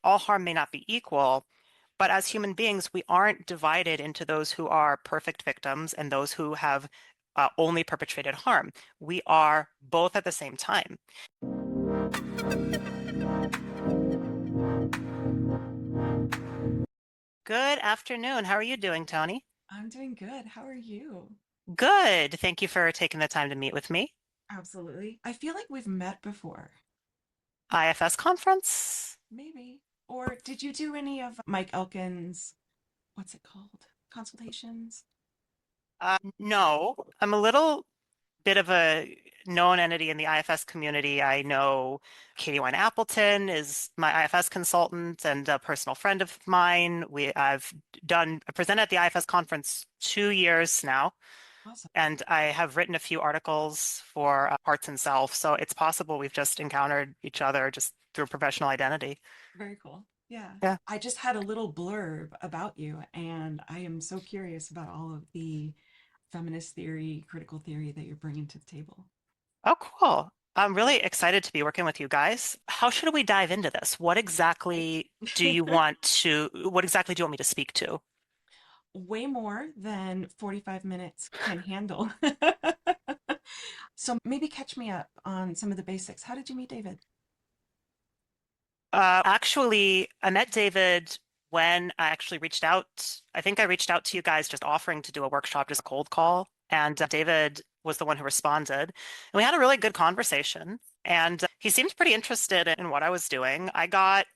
all harm may not be equal, but as human beings, we aren't divided into those who are perfect victims and those who have only perpetrated harm. We are both at the same time. Good afternoon. How are you doing, Toni? I'm doing good. How are you? Good. Thank you for taking the time to meet with me. Absolutely. I feel like we've met before. IFS conference? Maybe. Or did you do any of Mike Elkin's, what's it called? Consultations? No, I'm a little bit of a known entity in the IFS community. I know Katie Wine Appleton is my IFS consultant and a personal friend of mine. I presented at the IFS conference 2 years now, Awesome. and I have written a few articles for Hearts and Self. So it's possible we've just encountered each other just through professional identity. Very cool. Yeah. Yeah. I just had a little blurb about you, and I am so curious about all of the feminist theory, critical theory that you're bringing to the table. Oh, cool. I'm really excited to be working with you guys. How should we dive into this? What exactly do you want me to speak to? Way more than 45 minutes can handle. So maybe catch me up on some of the basics. How did you meet David? Actually, I met David when I actually reached out. I think I reached out to you guys just offering to do a workshop, just a cold call. And David was the one who responded. And we had a really good conversation. And he seemed pretty interested in what I was doing. I got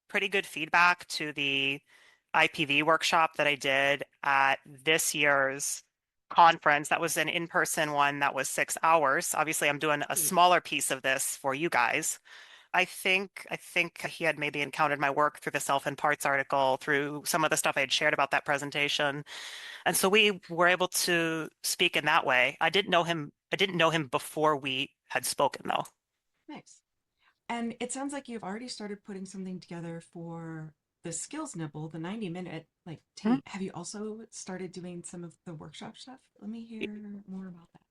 pretty good feedback to the IPV workshop that I did at this year's conference. That was an in-person one that was 6 hours. Obviously, I'm doing a Ooh. smaller piece of this for you guys. I think he had maybe encountered my work through the Self in Parts article, through some of the stuff I had shared about that presentation. And so we were able to speak in that way. I didn't know him before we had spoken though. Nice. And it sounds like you've already started putting something together for the skills nibble, the 90-minute like Mhm. tape. Have you also started doing some of the workshop stuff? Let me hear more about that.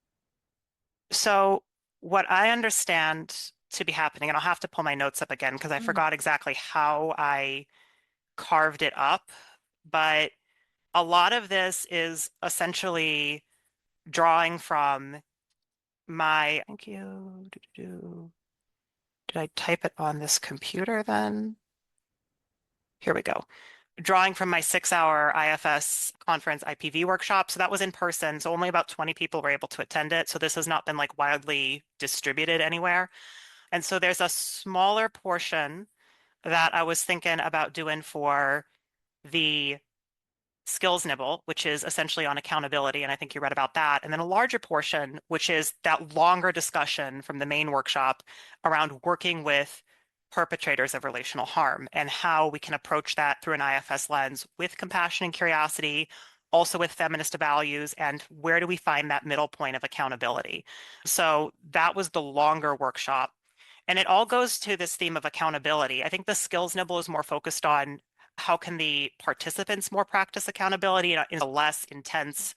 So what I understand to be happening, and I'll have to pull my notes up again because I Mm, forgot exactly how I carved it up, but a lot of this is essentially drawing from thank you. Did I type it on this computer then? Here we go. Drawing from my 6 hour IFS conference IPV workshop. So that was in person. So only about 20 people were able to attend it. So this has not been like widely distributed anywhere. And so there's a smaller portion that I was thinking about doing for the skills nibble, which is essentially on accountability. And I think you read about that. And then a larger portion, which is that longer discussion from the main workshop around working with perpetrators of relational harm and how we can approach that through an IFS lens with compassion and curiosity, also with feminist values, and where do we find that middle point of accountability? So that was the longer workshop. And it all goes to this theme of accountability. I think the skills nibble is more focused on how can the participants more practice accountability in a less intense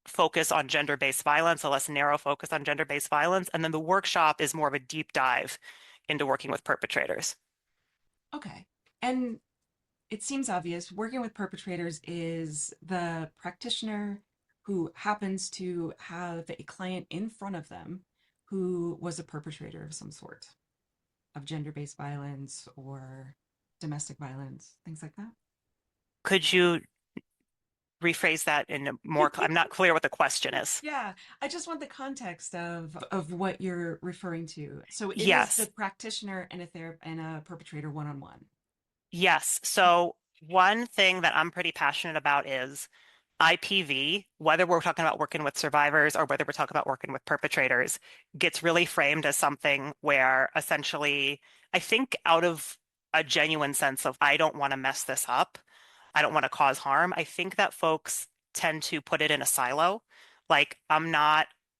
focus on gender-based violence, a less narrow focus on gender-based violence. And then the workshop is more of a deep dive into working with perpetrators. okay. And it seems obvious working with perpetrators is the practitioner who happens to have a client in front of them who was a perpetrator of some sort of gender-based violence or domestic violence, things like that. Could you rephrase that in a more, I'm not clear what the question is. Yeah, I just want the context of what you're referring to. So it is the Yes. practitioner and a perpetrator one-on-one. Yes. So one thing that I'm pretty passionate about is IPV, whether we're talking about working with survivors or whether we're talking about working with perpetrators, gets really framed as something where essentially, I think out of a genuine sense of, I don't want to mess this up, I don't want to cause harm, I think that folks tend to put it in a silo. Like,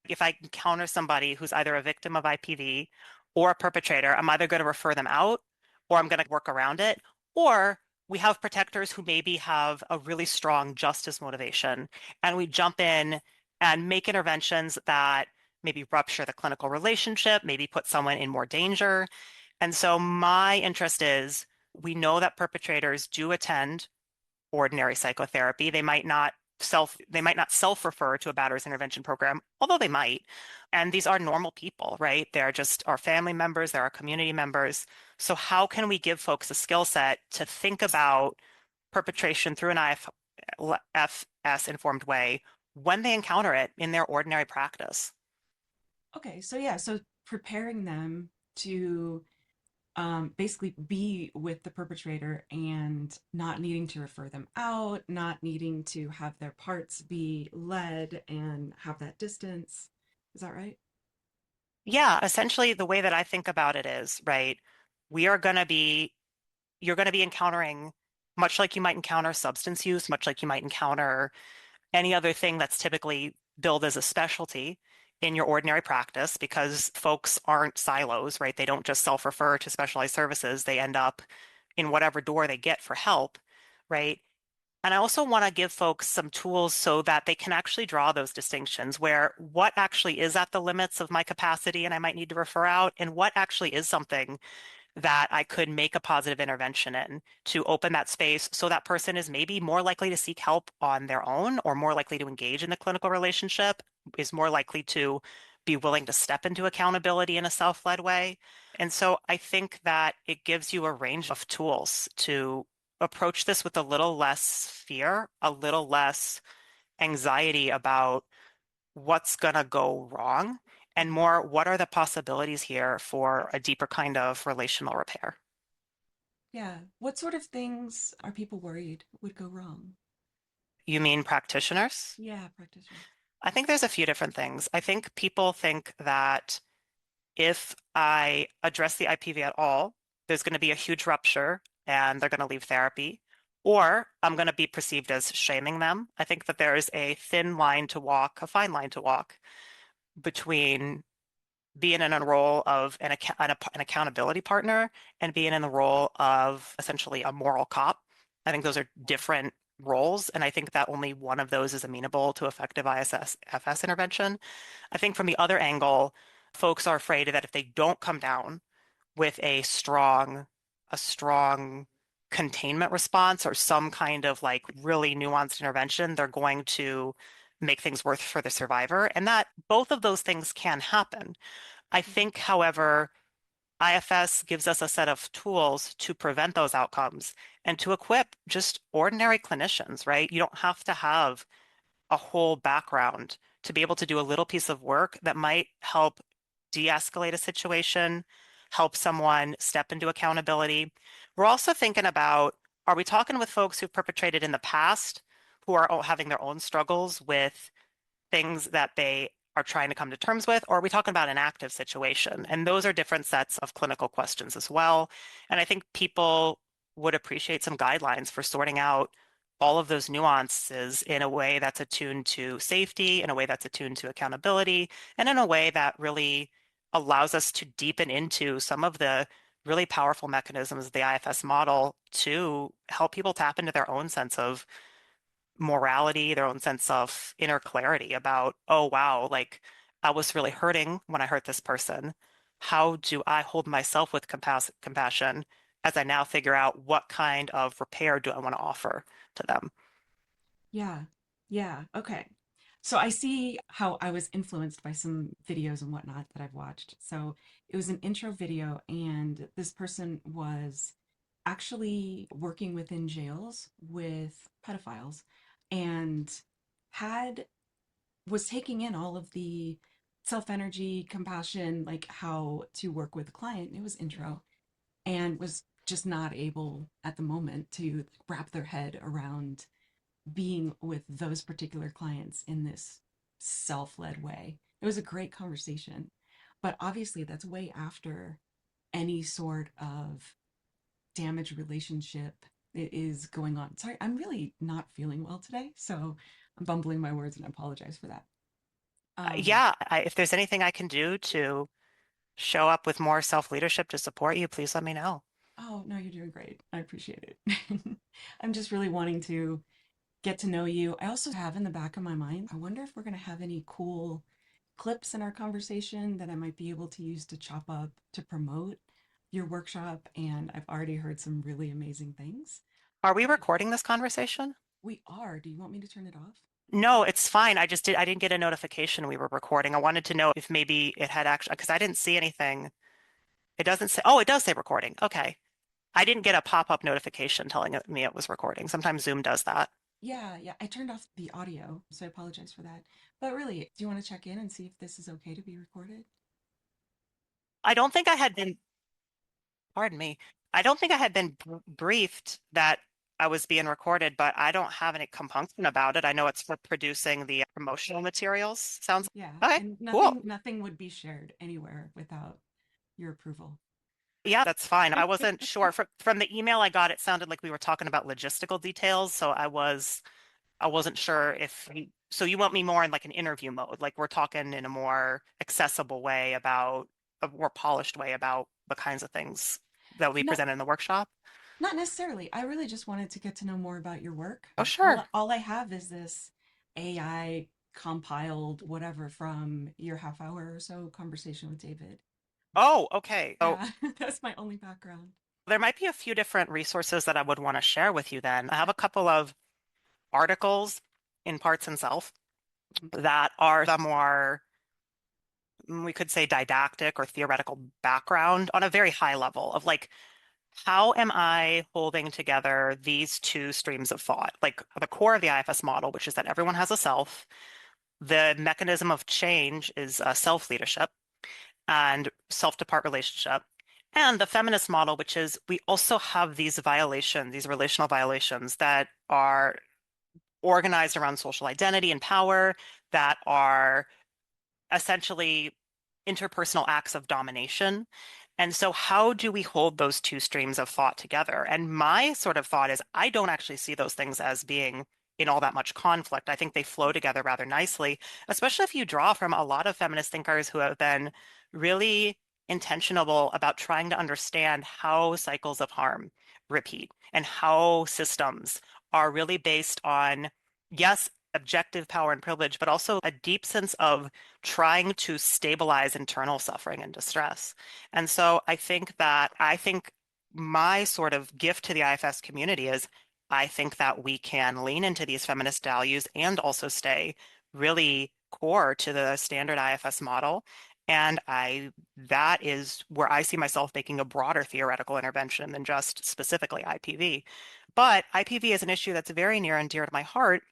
if I encounter somebody who's either a victim of IPV or a perpetrator, I'm either going to refer them out or I'm going to work around it. Or we have protectors who maybe have a really strong justice motivation, and we jump in and make interventions that maybe rupture the clinical relationship, maybe put someone in more danger. And so my interest is we know that perpetrators do attend ordinary psychotherapy. They might not self-refer to a batterers intervention program, although they might. And these are normal people, right? They're just our family members, they're our community members. So how can we give folks a skill set to think about perpetration through an IFS informed way when they encounter it in their ordinary practice? Okay, so yeah, so preparing them to basically be with the perpetrator and not needing to refer them out, not needing to have their parts be led and have that distance. Is that right? Yeah, essentially the way that I think about it is, right, we are going to be, you're going to be encountering, much like you might encounter substance use, much like you might encounter any other thing that's typically billed as a specialty in your ordinary practice, because folks aren't silos, right? They don't just self-refer to specialized services. They end up in whatever door they get for help, right? And I also want to give folks some tools so that they can actually draw those distinctions where what actually is at the limits of my capacity and I might need to refer out, and what actually is something that I could make a positive intervention in to open that space so that person is maybe more likely to seek help on their own or more likely to engage in the clinical relationship, is more likely to be willing to step into accountability in a self-led way. And so I think that it gives you a range of tools to approach this with a little less fear, a little less anxiety about what's going to go wrong, and Mhm. more what are the possibilities here for a deeper kind of relational repair. Yeah. What sort of things are people worried would go wrong? You mean practitioners? Yeah, practitioners. I think there's a few different things. I think people think that if I address the IPV at all, there's going to be a huge rupture and they're going to leave therapy, or I'm going to be perceived as shaming them. I think that there is a thin line to walk, a fine line to walk between being in a role of an accountability partner and being in the role of essentially a moral cop. I think those are different roles, and I think that only one of those is amenable to effective ISS intervention. I think from the other angle, folks are afraid that if they don't come down with a strong containment response or some kind of like really nuanced intervention, they're going to make things worse for the survivor. And that both of those things can happen. I think, however, IFS gives us a set of tools to prevent those outcomes and to equip just ordinary clinicians, right? You don't have to have a whole background to be able to do a little piece of work that might help de-escalate a situation, help someone step into accountability. We're also thinking about, are we talking with folks who've perpetrated in the past who are having their own struggles with things that they are trying to come to terms with, or are we talking about an active situation? And those are different sets of clinical questions as well. And I think people would appreciate some guidelines for sorting out all of those nuances in a way that's attuned to safety, in a way that's attuned to accountability, and in a way that really allows us to deepen into some of the really powerful mechanisms of the IFS model to help people tap into their own sense of morality, their own sense of inner clarity about, oh, wow, like I was really hurting when I hurt this person. How do I hold myself with compassion as I now figure out what kind of repair do I want to offer to them? Yeah. Yeah. Okay. So I see how I was influenced by some videos and whatnot that I've watched. So it was an intro video, and this person was actually working within jails with pedophiles and had was taking in all of the self energy, compassion, like how to work with a client. It was intro, and was just not able at the moment to wrap their head around being with those particular clients in this self-led way. It was a great conversation, but obviously that's way after any sort of damaged relationship is going on. Sorry, I'm really not feeling well today, so I'm bumbling my words and I apologize for that. Um, Yeah, if there's anything I can do to show up with more self-leadership to support you, please let me know. oh no, you're doing great. I appreciate it. I'm just really wanting to get to know you. I also have in the back of my mind, I wonder if we're going to have any cool clips in our conversation that I might be able to use to chop up to promote your workshop, and I've already heard some really amazing things. Are we But recording this conversation? we are. Do you want me to turn it off? No, it's fine. I didn't get a notification we were recording. I wanted to know if maybe it had actually, because I didn't see anything. It doesn't say, oh, it does say recording. Okay. I didn't get a pop-up notification telling me it was recording. Sometimes Zoom does that. Yeah, yeah. I turned off the audio, so I apologize for that. But really, do you want to check in and see if this is okay to be recorded? I don't think I had been, pardon me, I don't think I had been briefed that I was being recorded, but I don't have any compunction about it. I know it's for producing the promotional materials. Sounds Yeah, okay, and cool. nothing would be shared anywhere without your approval. Yeah, that's fine. I wasn't sure. From the email I got, it sounded like we were talking about logistical details, so I wasn't sure if so you want me more in like an interview mode, like we're talking in a more accessible way about a more polished way about the kinds of things that will be Not presented in the workshop. not necessarily. I really just wanted to get to know more about your work. Oh, sure. All I have is this AI compiled whatever from your half hour or so conversation with David. Oh, okay. So Yeah, that's my only background. there might be a few different resources that I would want to share with you then. I have a couple of articles in Parts and Self Mhm. that are the more, we could say, didactic or theoretical background on a very high level of like, how am I holding together these two streams of thought? Like the core of the IFS model, which is that everyone has a self. The mechanism of change is self-leadership and self-to-part relationship. And the feminist model, which is we also have these violations, these relational violations that are organized around social identity and power, that are essentially interpersonal acts of domination. And so, how do we hold those two streams of thought together? And my sort of thought is, I don't actually see those things as being in all that much conflict. I think they flow together rather nicely, especially if you draw from a lot of feminist thinkers who have been really intentional about trying to understand how cycles of harm repeat and how systems are really based on, yes, objective power and privilege, but also a deep sense of trying to stabilize internal suffering and distress. And so I think my sort of gift to the IFS community is I think that we can lean into these feminist values and also stay really core to the standard IFS model. And that is where I see myself making a broader theoretical intervention than just specifically IPV. But IPV is an issue that's very near and dear to my heart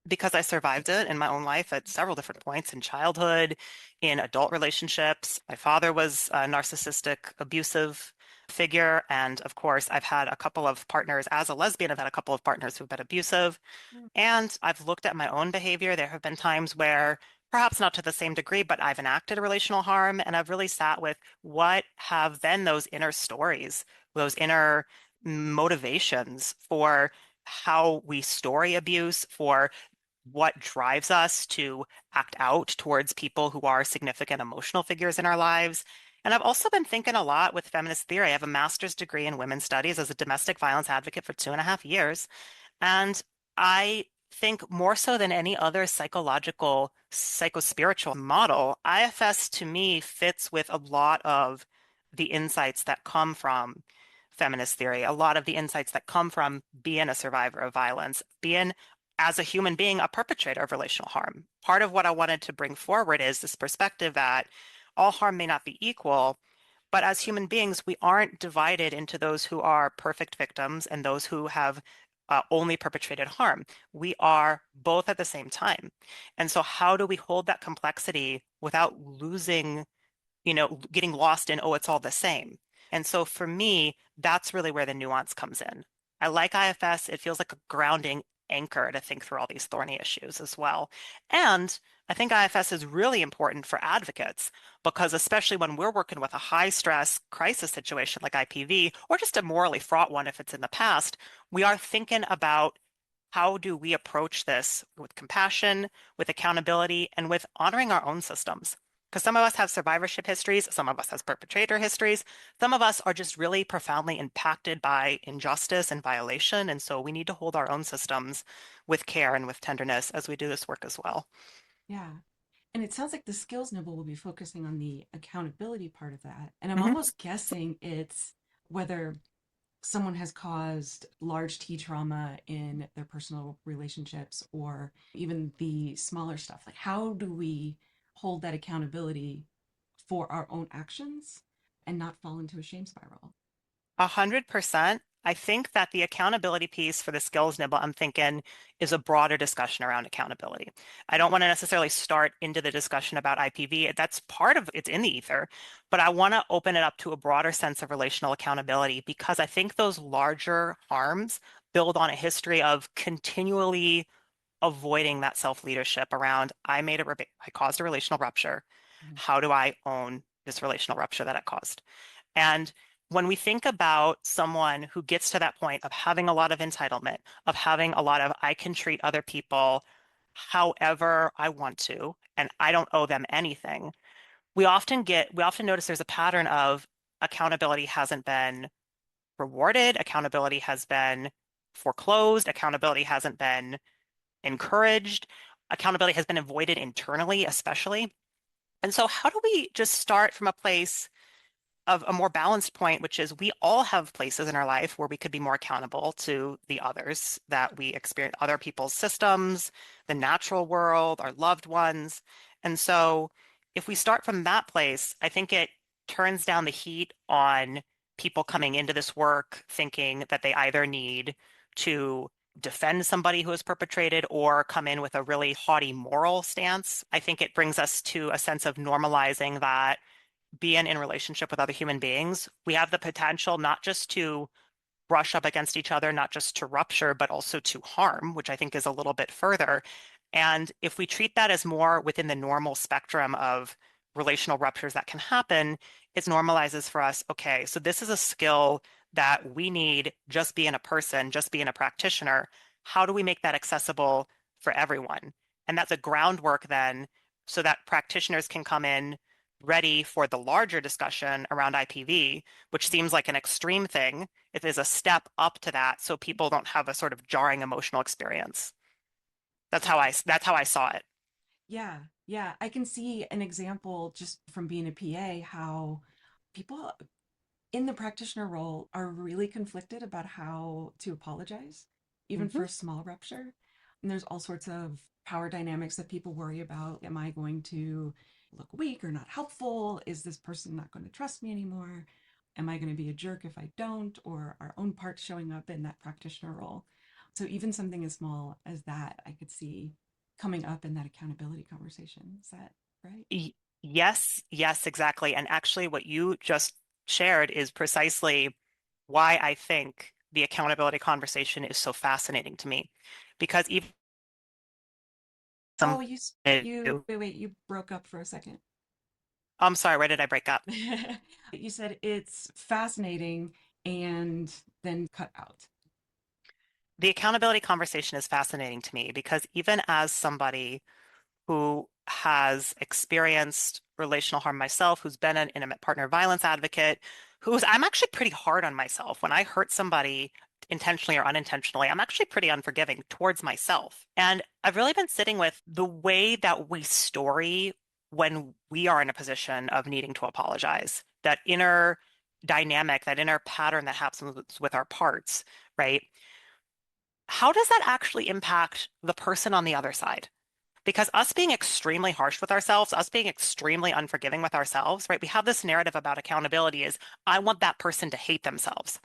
because I survived it in my own life at several different points in childhood, in adult relationships. My father was a narcissistic, abusive figure. And of course, I've had a couple of partners as a lesbian, I've had a couple of partners who've been abusive. Mm. And I've looked at my own behavior. There have been times where, perhaps not to the same degree, but I've enacted relational harm. And I've really sat with what have been those inner stories, those inner motivations for how we story abuse, for what drives us to act out towards people who are significant emotional figures in our lives. And I've also been thinking a lot with feminist theory. I have a master's degree in women's studies as a domestic violence advocate for 2.5 years. And I think more so than any other psychological, psychospiritual model, IFS to me fits with a lot of the insights that come from feminist theory, a lot of the insights that come from being a survivor of violence, being as a human being a perpetrator of relational harm. Part of what I wanted to bring forward is this perspective that all harm may not be equal, but as human beings, we aren't divided into those who are perfect victims and those who have only perpetrated harm. We are both at the same time. And so, how do we hold that complexity without losing, getting lost in, oh, it's all the same? And so, for me, that's really where the nuance comes in. I like IFS. It feels like a grounding anchor to think through all these thorny issues as well. And I think IFS is really important for advocates because especially when we're working with a high stress crisis situation like IPV or just a morally fraught one if it's in the past, we are thinking about how do we approach this with compassion, with accountability, and with honoring our own systems. Because some of us have survivorship histories, some of us have perpetrator histories, some of us are just really profoundly impacted by injustice and violation. And so we need to hold our own systems with care and with tenderness as we do this work as well. Yeah. And it sounds like the skills nibble will be focusing on the accountability part of that. And I'm Mhm. almost guessing it's whether someone has caused large T trauma in their personal relationships or even the smaller stuff. Like, how do we hold that accountability for our own actions and not fall into a shame spiral? 100%. I think that the accountability piece for the skills nibble, I'm thinking, is a broader discussion around accountability. I don't want to necessarily start into the discussion about IPV. That's part of it's in the ether, but I want to open it up to a broader sense of relational accountability because I think those larger harms build on a history of continually avoiding that self-leadership around I caused a relational rupture. Mhm. How do I own this relational rupture that it caused? And when we think about someone who gets to that point of having a lot of entitlement, of having a lot of, I can treat other people however I want to, and I don't owe them anything, we often notice there's a pattern of accountability hasn't been rewarded, accountability has been foreclosed, accountability hasn't been encouraged, accountability has been avoided internally, especially. And so, how do we just start from a place of a more balanced point, which is we all have places in our life where we could be more accountable to the others that we experience, other people's systems, the natural world, our loved ones. And so if we start from that place, I think it turns down the heat on people coming into this work thinking that they either need to defend somebody who has perpetrated or come in with a really haughty moral stance. I think it brings us to a sense of normalizing that being in relationship with other human beings, we have the potential not just to brush up against each other, not just to rupture, but also to harm, which I think is a little bit further. And if we treat that as more within the normal spectrum of relational ruptures that can happen, it normalizes for us, okay, so this is a skill that we need just being a person, just being a practitioner. How do we make that accessible for everyone? And that's a groundwork then so that practitioners can come in ready for the larger discussion around IPV, which seems like an extreme thing. It is a step up to that so people don't have a sort of jarring emotional experience. That's how I saw it. Yeah, yeah. I can see an example just from being a PA how people in the practitioner role are really conflicted about how to apologize, even Mhm. for a small rupture. And there's all sorts of power dynamics that people worry about. Am I going to look weak or not helpful? Is this person not going to trust me anymore? Am I going to be a jerk if I don't? Or our own parts showing up in that practitioner role. So even something as small as that, I could see coming up in that accountability conversation. Is that right? Y- Yes, yes, exactly. And actually, what you just shared is precisely why I think the accountability conversation is so fascinating to me. Because even Oh, some, wait, you broke up for a second. I'm sorry, where did I break up? You said it's fascinating and then cut out. The accountability conversation is fascinating to me because even as somebody who has experienced relational harm myself, who's been an intimate partner violence advocate, I'm actually pretty hard on myself. When I hurt somebody intentionally or unintentionally, I'm actually pretty unforgiving towards myself. And I've really been sitting with the way that we story when we are in a position of needing to apologize, that inner dynamic, that inner pattern that happens with our parts, right? How does that actually impact the person on the other side? Because us being extremely harsh with ourselves, us being extremely unforgiving with ourselves, right? We have this narrative about accountability is I want that person to hate themselves.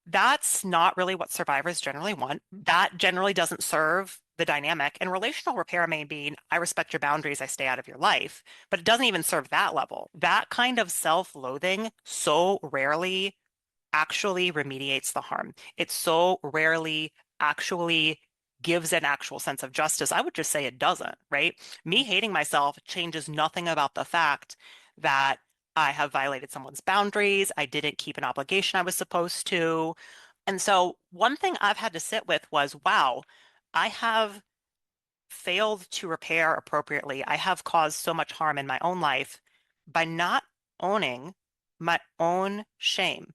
That's not really what survivors generally want. That generally doesn't serve the dynamic. And relational repair may mean I respect your boundaries, I stay out of your life, but it doesn't even serve that level. That kind of self-loathing so rarely actually remediates the harm. It so rarely actually gives an actual sense of justice. I would just say it doesn't, right? Me hating myself changes nothing about the fact that I have violated someone's boundaries. I didn't keep an obligation I was supposed to. And so one thing I've had to sit with was, wow, I have failed to repair appropriately. I have caused so much harm in my own life by not owning my own shame.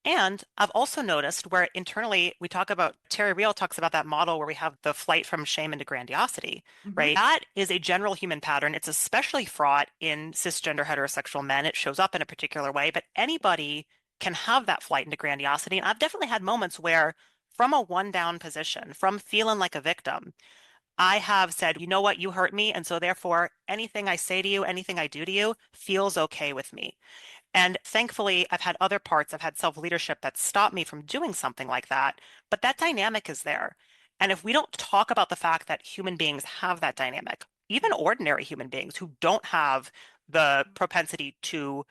And I've also noticed where internally we talk about, Terry Real talks about that model where we have the flight from shame into grandiosity, Hmm. right? That is a general human pattern. It's especially fraught in cisgender heterosexual men. It shows up in a particular way, but anybody can have that flight into grandiosity. And I've definitely had moments where, from a one down position, from feeling like a victim, I have said, you know what, you hurt me. And so therefore, anything I say to you, anything I do to you feels okay with me. And thankfully, I've had other parts, I've had self-leadership that stopped me from doing something like that. But that dynamic is there. And if we don't talk about the fact that human beings have that dynamic, even ordinary human beings who don't have the propensity to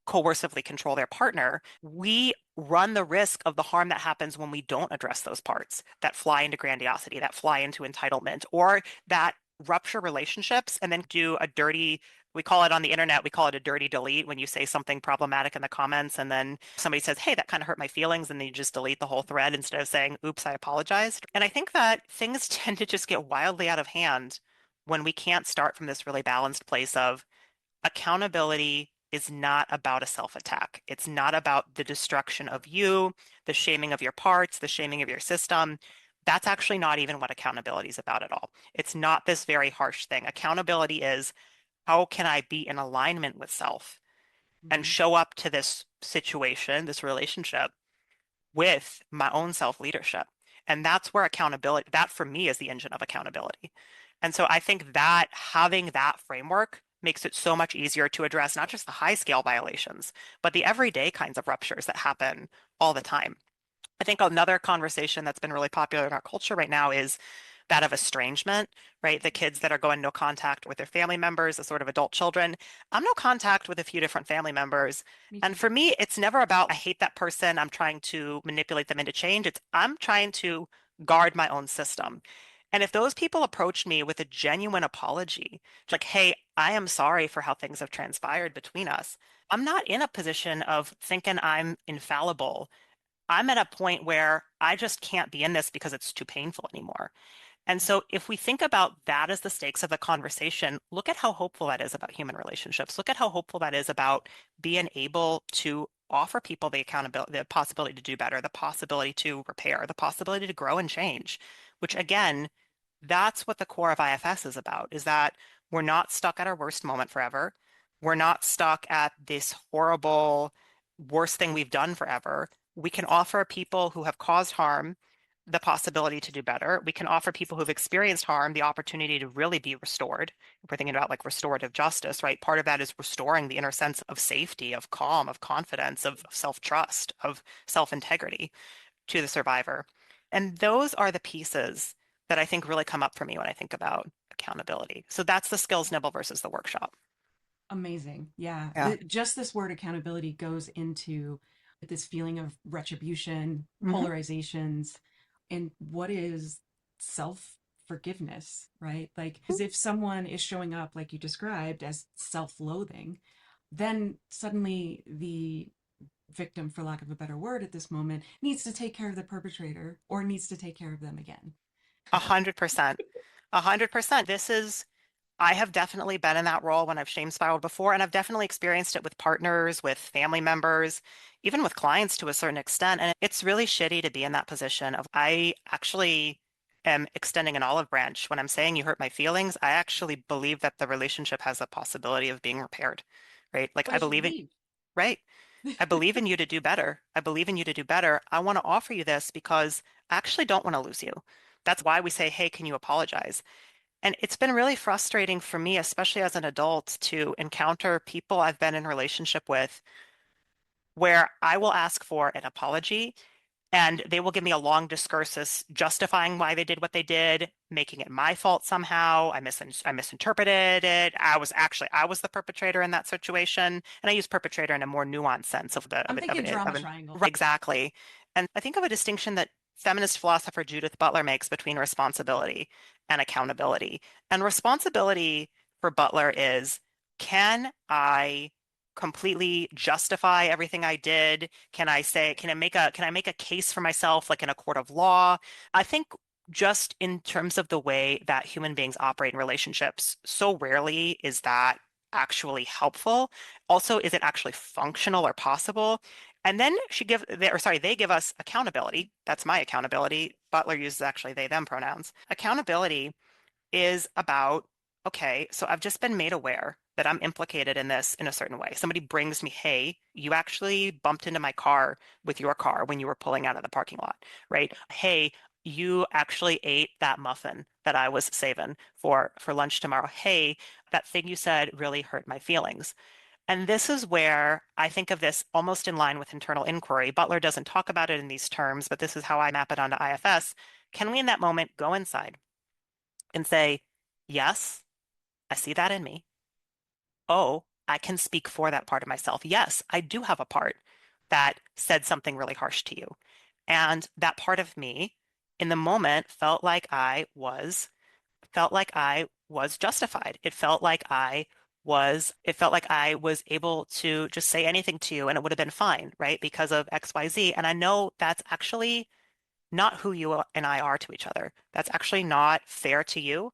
coercively control their partner, we run the risk of the harm that happens when we don't address those parts that fly into grandiosity, that fly into entitlement, or that rupture relationships and then do a dirty, we call it on the internet, we call it a dirty delete when you say something problematic in the comments and then somebody says, hey, that kind of hurt my feelings, and then you just delete the whole thread instead of saying, oops, I apologized. And I think that things tend to just get wildly out of hand when we can't start from this really balanced place of accountability is not about a self-attack. It's not about the destruction of you, the shaming of your parts, the shaming of your system. That's actually not even what accountability is about at all. It's not this very harsh thing. Accountability is how can I be in alignment with self and Hmm. show up to this situation, this relationship with my own self-leadership. And that's where accountability, that for me is the engine of accountability. And so I think that having that framework makes it so much easier to address not just the high scale violations, but the everyday kinds of ruptures that happen all the time. I think another conversation that's been really popular in our culture right now is that of estrangement, right? The kids that are going no contact with their family members, the sort of adult children. I'm no contact with a few different family members. Me And too. for me, it's never about, I hate that person. I'm trying to manipulate them into change. It's, I'm trying to guard my own system. And if those people approached me with a genuine apology, like, hey, I am sorry for how things have transpired between us, I'm not in a position of thinking I'm infallible. I'm at a point where I just can't be in this because it's too painful anymore. And Right. so if we think about that as the stakes of the conversation, look at how hopeful that is about human relationships. Look at how hopeful that is about being able to offer people the accountability, the possibility to do better, the possibility to repair, the possibility to grow and change, which Right. again, that's what the core of IFS is about, is that we're not stuck at our worst moment forever. We're not stuck at this horrible, worst thing we've done forever. We can offer people who have caused harm the possibility to do better. We can offer people who've experienced harm the opportunity to really be restored. If we're thinking about like restorative justice, right? Part of that is restoring the inner sense of safety, of calm, of confidence, of self-trust, of self-integrity to the survivor. And those are the pieces that I think really come up for me when I think about accountability. So that's the skills nibble versus the workshop. Amazing. Yeah. Yeah. Just this word accountability goes into this feeling of retribution, Hmm. polarizations, and what is self forgiveness, right? Like, because if someone is showing up, like you described, as self loathing, then suddenly the victim, for lack of a better word at this moment, needs to take care of the perpetrator or needs to take care of them again. 100%. 100%. I have definitely been in that role when I've shame spiraled before, and I've definitely experienced it with partners, with family members, even with clients to a certain extent. And it's really shitty to be in that position of I actually am extending an olive branch. When I'm saying you hurt my feelings, I actually believe that the relationship has a possibility of being repaired, right? Like So I as you believe it, leave. right? I believe in you to do better. I believe in you to do better. I want to offer you this because I actually don't want to lose you. That's why we say, hey, can you apologize? And it's been really frustrating for me, especially as an adult, to encounter people I've been in relationship with where I will ask for an apology and they will give me a long discursus justifying why they did what they did, making it my fault somehow. I misinterpreted it. I was the perpetrator in that situation, and I use perpetrator in a more nuanced sense of I'm thinking drama triangle. right, exactly. And I think of a distinction that feminist philosopher Judith Butler makes between responsibility and accountability. And responsibility for Butler is, can I completely justify everything I did? Can I say, can I make a case for myself like in a court of law? I think just in terms of the way that human beings operate in relationships, so rarely is that actually helpful. Also, is it actually functional or possible? And then they give us accountability. That's my accountability. Butler uses actually they, them pronouns. Accountability is about, okay, so I've just been made aware that I'm implicated in this in a certain way. Somebody brings me, hey, you actually bumped into my car with your car when you were pulling out of the parking lot, right? Hey, you actually ate that muffin that I was saving for lunch tomorrow. Hey, that thing you said really hurt my feelings. And this is where I think of this almost in line with internal inquiry. Butler doesn't talk about it in these terms, but this is how I map it onto IFS. Can we in that moment go inside and say, yes, I see that in me. Oh, I can speak for that part of myself. Yes, I do have a part that said something really harsh to you. And that part of me in the moment felt like I was justified. It felt like I was able to just say anything to you and it would have been fine, right? Because of XYZ. And I know that's actually not who you and I are to each other. That's actually not fair to you.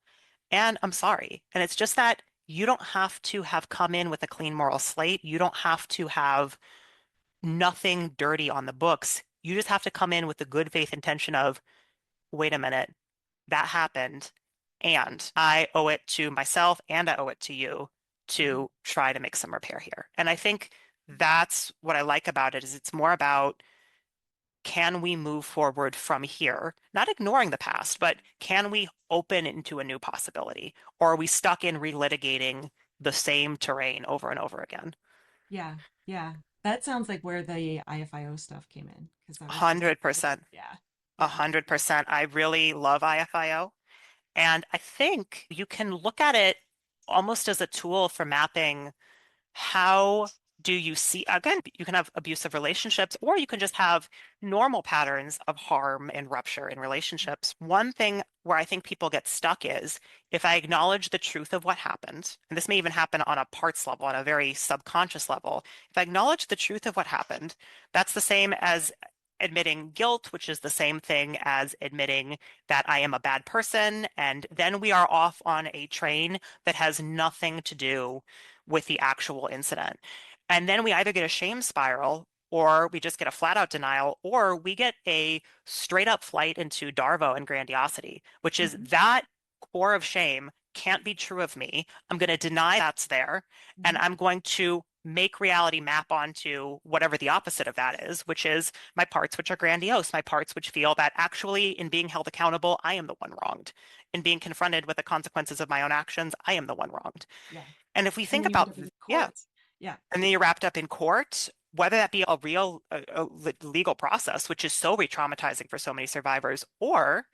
And I'm sorry. And it's just that you don't have to have come in with a clean moral slate. You don't have to have nothing dirty on the books. You just have to come in with the good faith intention of, wait a minute, that happened. And I owe it to myself and I owe it to you Mhm. to try to make some repair here. And I think that's what I like about it is it's more about can we move forward from here? Not ignoring the past, but can we open into a new possibility? Or are we stuck in relitigating the same terrain over and over again? Yeah, yeah. That sounds like where the IFIO stuff came in, because I was just like, 100%. yeah, yeah. 100%. I really love IFIO. And I think you can look at it almost as a tool for mapping how do you see, again, you can have abusive relationships, or you can just have normal patterns of harm and rupture in relationships. One thing where I think people get stuck is if I acknowledge the truth of what happened, and this may even happen on a parts level, on a very subconscious level, if I acknowledge the truth of what happened, that's the same as admitting guilt, which is the same thing as admitting that I am a bad person. And then we are off on a train that has nothing to do with the actual incident. And then we either get a shame spiral or we just get a flat out denial, or we get a straight up flight into Darvo and grandiosity, which is Hmm. that core of shame can't be true of me. I'm going to deny that's there, and Hmm. I'm going to make reality map onto whatever the opposite of that is, which is my parts which are grandiose, my parts which feel that actually in being held accountable, I am the one wronged. In being confronted with the consequences of my own actions, I am the one wronged. Yeah. And if we And think then you end about, up in yeah, court. Yeah. and then you're wrapped up in court, whether that be a real legal process, which is so re-traumatizing for so many survivors, or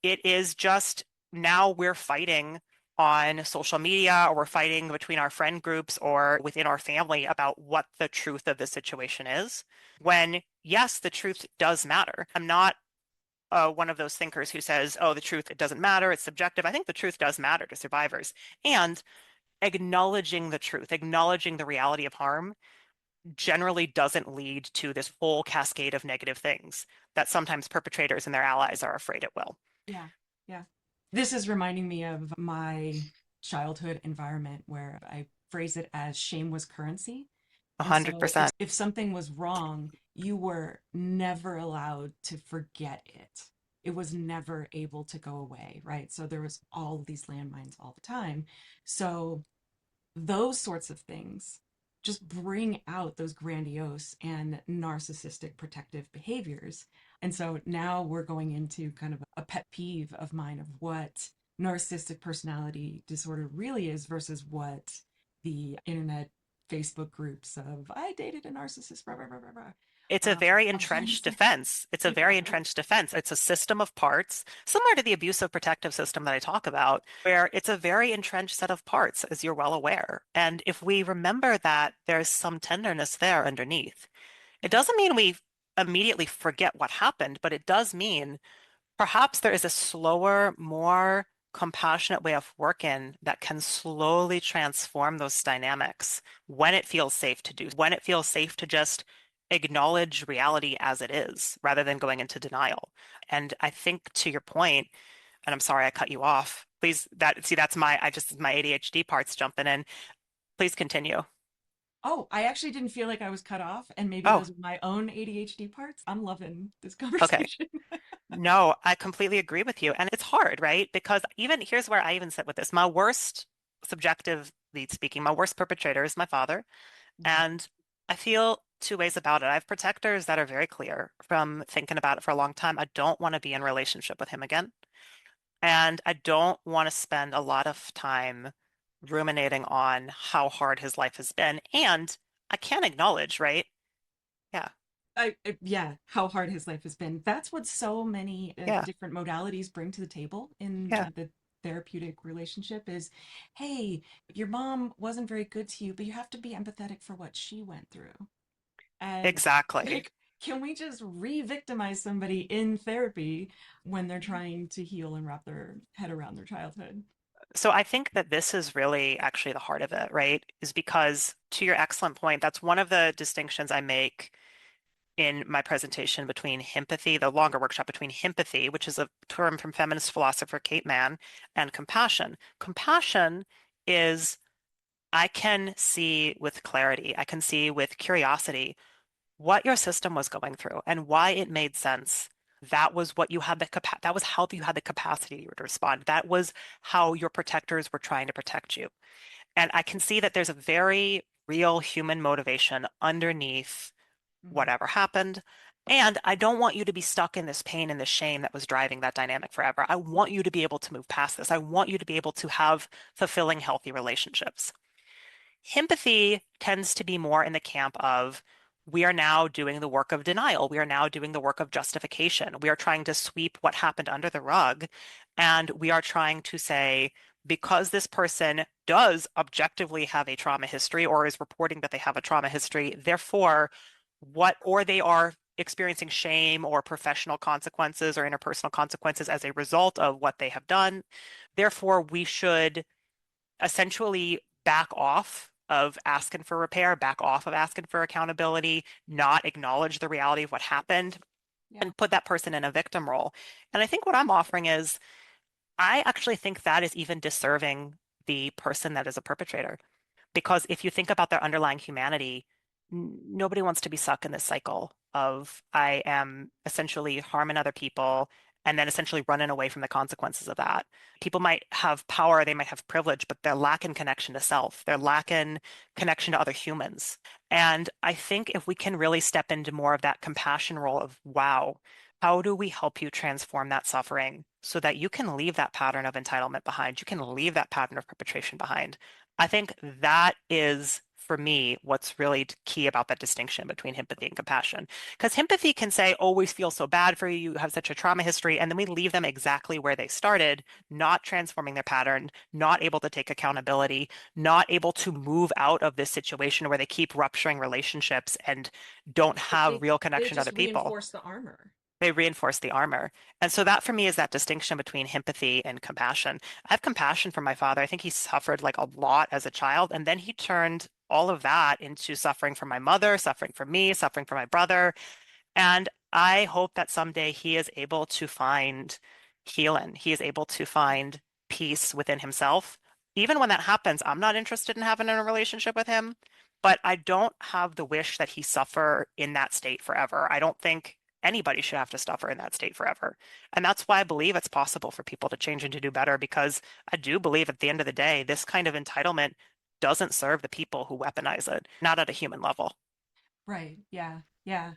it is just now we're fighting on social media or we're fighting between our friend groups or within our family about what the truth of the situation is. When, yes, the truth does matter. I'm not one of those thinkers who says, oh, the truth, it doesn't matter, it's subjective. I think the truth does matter to survivors. And acknowledging the truth, acknowledging the reality of harm generally doesn't lead to this whole cascade of negative things that sometimes perpetrators and their allies are afraid it will. Yeah. Yeah. This is reminding me of my childhood environment where I phrase it as shame was currency. And so 100%. if something was wrong, you were never allowed to forget it. It was never able to go away, right? So there was all of these landmines all the time. So those sorts of things just bring out those grandiose and narcissistic protective behaviors. And so now we're going into kind of a pet peeve of mine of what narcissistic personality disorder really is versus what the internet Facebook groups of I dated a narcissist, blah, blah, blah, blah, It's a blah, very are trying to entrenched say. defense. It's a Yeah. very entrenched defense. It's a system of parts, similar to the abusive protective system that I talk about, where it's a very entrenched set of parts, as you're well aware. And if we remember that there's some tenderness there underneath, it doesn't mean we immediately forget what happened, but it does mean perhaps there is a slower, more compassionate way of working that can slowly transform those dynamics when it feels safe to do, when it feels safe to just acknowledge reality as it is rather than going into denial. And I think to your point, and I'm sorry I cut you off. Please, that's my ADHD parts jumping in. Please continue. Oh, I actually didn't feel like I was cut off, and maybe Oh, those are my own ADHD parts. I'm loving this okay. conversation. No, I completely agree with you. And it's hard, right? Because even here's where I even sit with this. My worst, subjectively speaking, my worst perpetrator is my father. Mhm. And I feel two ways about it. I have protectors that are very clear from thinking about it for a long time. I don't want to be in a relationship with him again. And I don't want to spend a lot of time ruminating on how hard his life has been. And I can't acknowledge, right? Yeah, Yeah, how hard his life has been. That's what so many yeah, different modalities bring to the table in yeah, the therapeutic relationship is, hey, your mom wasn't very good to you, but you have to be empathetic for what she went through. And exactly. like, can we just re-victimize somebody in therapy when they're trying to heal and wrap their head around their childhood? So I think that this is really actually the heart of it, right? Is because to your excellent point, that's one of the distinctions I make in my presentation between himpathy, the longer workshop between himpathy, which is a term from feminist philosopher Kate Mann, and compassion. Compassion is I can see with clarity, I can see with curiosity what your system was going through and why it made sense. That was what you had that was how you had the capacity to respond. That was how your protectors were trying to protect you. And I can see that there's a very real human motivation underneath Mhm. whatever happened. And I don't want you to be stuck in this pain and this shame that was driving that dynamic forever. I want you to be able to move past this. I want you to be able to have fulfilling, healthy relationships. Himpathy tends to be more in the camp of we are now doing the work of denial. We are now doing the work of justification. We are trying to sweep what happened under the rug. And we are trying to say, because this person does objectively have a trauma history or is reporting that they have a trauma history, therefore, or they are experiencing shame or professional consequences or interpersonal consequences as a result of what they have done. Therefore, we should essentially back off of asking for repair, back off of asking for accountability, not acknowledge the reality of what happened, Yeah. and put that person in a victim role. And I think what I'm offering is I actually think that is even disserving the person that is a perpetrator. Because if you think about their underlying humanity, nobody wants to be stuck in this cycle of I am essentially harming other people and then essentially running away from the consequences of that. People might have power, they might have privilege, but they're lacking connection to self. They're lacking connection to other humans. And I think if we can really step into more of that compassion role of, wow, how do we help you transform that suffering so that you can leave that pattern of entitlement behind? You can leave that pattern of perpetration behind. I think that is, for me, what's really key about that distinction between empathy and compassion. Because empathy can say, oh, we feel so bad for you, you have such a trauma history, and then we leave them exactly where they started, not transforming their pattern, not able to take accountability, not able to move out of this situation where they keep rupturing relationships and don't They, have they, real they connection to just other people. reinforce the armor. They reinforce the armor. And so that for me is that distinction between empathy and compassion. I have compassion for my father. I think he suffered like a lot as a child. And then he turned all of that into suffering from my mother, suffering from me, suffering from my brother. And I hope that someday he is able to find healing. He is able to find peace within himself. Even when that happens, I'm not interested in having a relationship with him, but I don't have the wish that he suffer in that state forever. I don't think anybody should have to suffer in that state forever. And that's why I believe it's possible for people to change and to do better, because I do believe at the end of the day, this kind of entitlement doesn't serve the people who weaponize it, not at a human level. Right. Yeah. Yeah.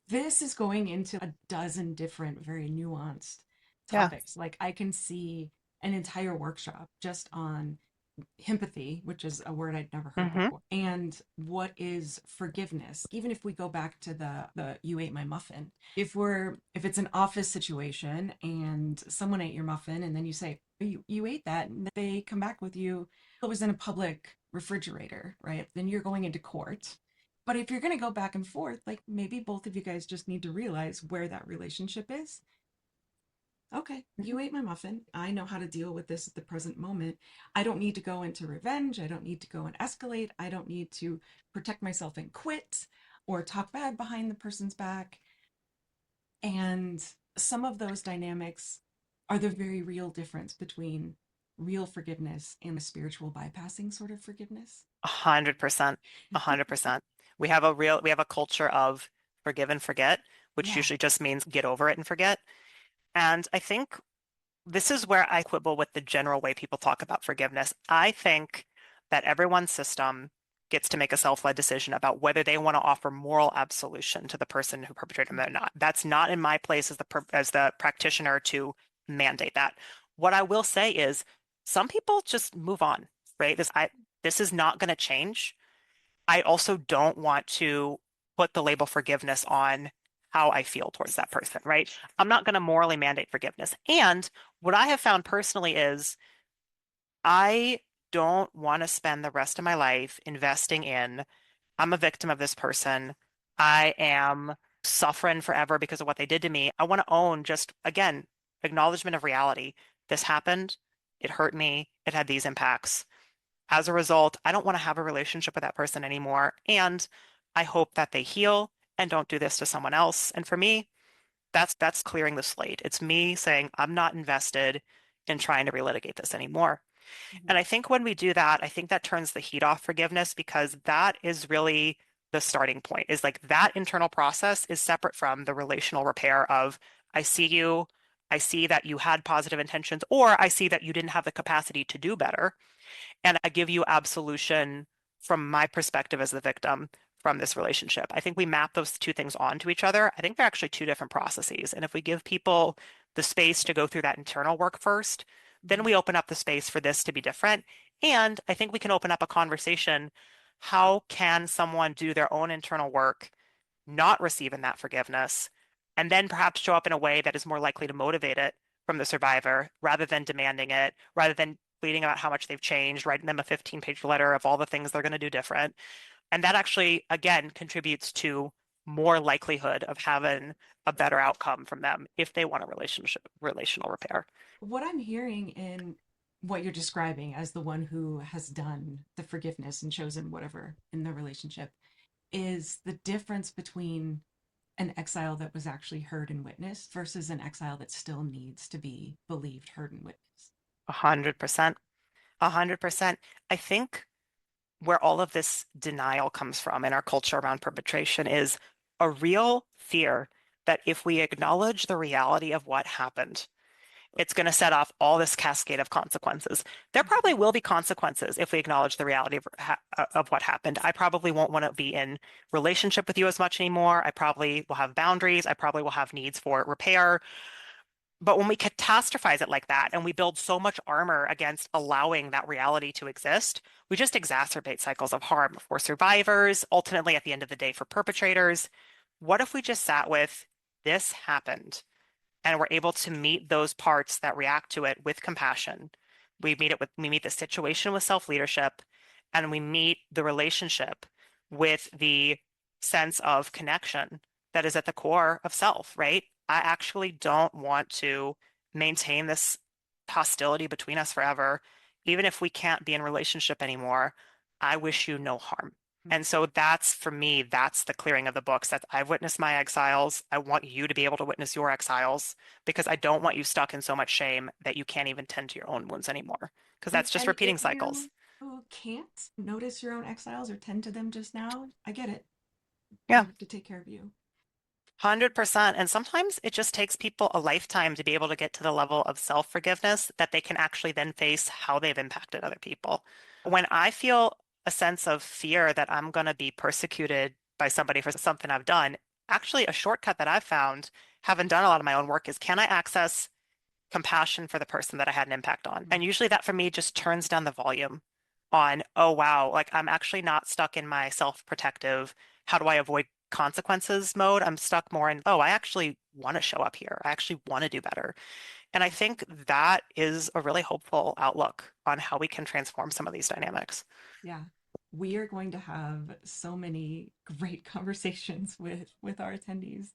This is going into a dozen different, very nuanced Yeah. topics. Like, I can see an entire workshop just on himpathy, which is a word I'd never heard Hmm. before, and what is forgiveness. Even if we go back to the you ate my muffin, if it's an office situation and someone ate your muffin and then you say you ate that and they come back with you, it was in a public refrigerator, right? Then you're going into court. But if you're going to go back and forth, like maybe both of you guys just need to realize where that relationship is. Okay, you ate my muffin. I know how to deal with this at the present moment. I don't need to go into revenge. I don't need to go and escalate. I don't need to protect myself and quit or talk bad behind the person's back. And some of those dynamics are the very real difference between real forgiveness and the spiritual bypassing sort of forgiveness. 100%. 100%. We have a culture of forgive and forget, which Yeah. usually just means get over it and forget. And I think this is where I quibble with the general way people talk about forgiveness. I think that everyone's system gets to make a self-led decision about whether they want to offer moral absolution to the person who perpetrated them or not. That's not in my place as the practitioner to mandate that. What I will say is some people just move on, right? This is not going to change. I also don't want to put the label forgiveness on how I feel towards that person, right? I'm not going to morally mandate forgiveness. And what I have found personally is I don't want to spend the rest of my life investing in, I'm a victim of this person. I am suffering forever because of what they did to me. I want to own just, again, acknowledgement of reality. This happened. It hurt me. It had these impacts. As a result, I don't want to have a relationship with that person anymore. And I hope that they heal and don't do this to someone else. And for me, that's clearing the slate. It's me saying I'm not invested in trying to relitigate this anymore. Mhm. And I think when we do that, I think that turns the heat off forgiveness because that is really the starting point, is like that internal process is separate from the relational repair of I see you, I see that you had positive intentions, or I see that you didn't have the capacity to do better and I give you absolution from my perspective as the victim from this relationship. I think we map those two things onto each other. I think they're actually two different processes. And if we give people the space to go through that internal work first, then Mhm. we open up the space for this to be different. And I think we can open up a conversation. How can someone do their own internal work, not receiving that forgiveness, and then perhaps show up in a way that is more likely to motivate it from the survivor rather than demanding it, rather than tweeting about how much they've changed, writing them a 15-page letter of all the things they're going to do different. And that actually, again, contributes to more likelihood of having a better outcome from them if they want a relational repair. What I'm hearing in what you're describing as the one who has done the forgiveness and chosen whatever in the relationship is the difference between an exile that was actually heard and witnessed versus an exile that still needs to be believed, heard, and witnessed. 100%. 100%. I think where all of this denial comes from in our culture around perpetration is a real fear that if we acknowledge the reality of what happened, it's going to set off all this cascade of consequences. There probably will be consequences if we acknowledge the reality of what happened. I probably won't want to be in relationship with you as much anymore. I probably will have boundaries. I probably will have needs for repair. But when we catastrophize it like that and we build so much armor against allowing that reality to exist, we just exacerbate cycles of harm for survivors, ultimately at the end of the day for perpetrators. What if we just sat with this happened and we're able to meet those parts that react to it with compassion? We meet the situation with self-leadership and we meet the relationship with the sense of connection that is at the core of self, right? I actually don't want to maintain this hostility between us forever. Even if we can't be in relationship anymore, I wish you no harm. And so that's for me, that's the clearing of the books. That I've witnessed my exiles. I want you to be able to witness your exiles because I don't want you stuck in so much shame that you can't even tend to your own wounds anymore. Because that's just And repeating if cycles. you can't notice your own exiles or tend to them just now, I get it. You Yeah. have to take care of you. 100%. And sometimes it just takes people a lifetime to be able to get to the level of self-forgiveness that they can actually then face how they've impacted other people. When I feel a sense of fear that I'm going to be persecuted by somebody for something I've done, actually a shortcut that I've found, having done a lot of my own work, is can I access compassion for the person that I had an impact on? And usually that for me just turns down the volume on, oh wow, like I'm actually not stuck in my self-protective, how do I avoid consequences mode? I'm stuck more in, oh, I actually want to show up here. I actually want to do better. And I think that is a really hopeful outlook on how we can transform some of these dynamics. Yeah. We are going to have so many great conversations with our attendees.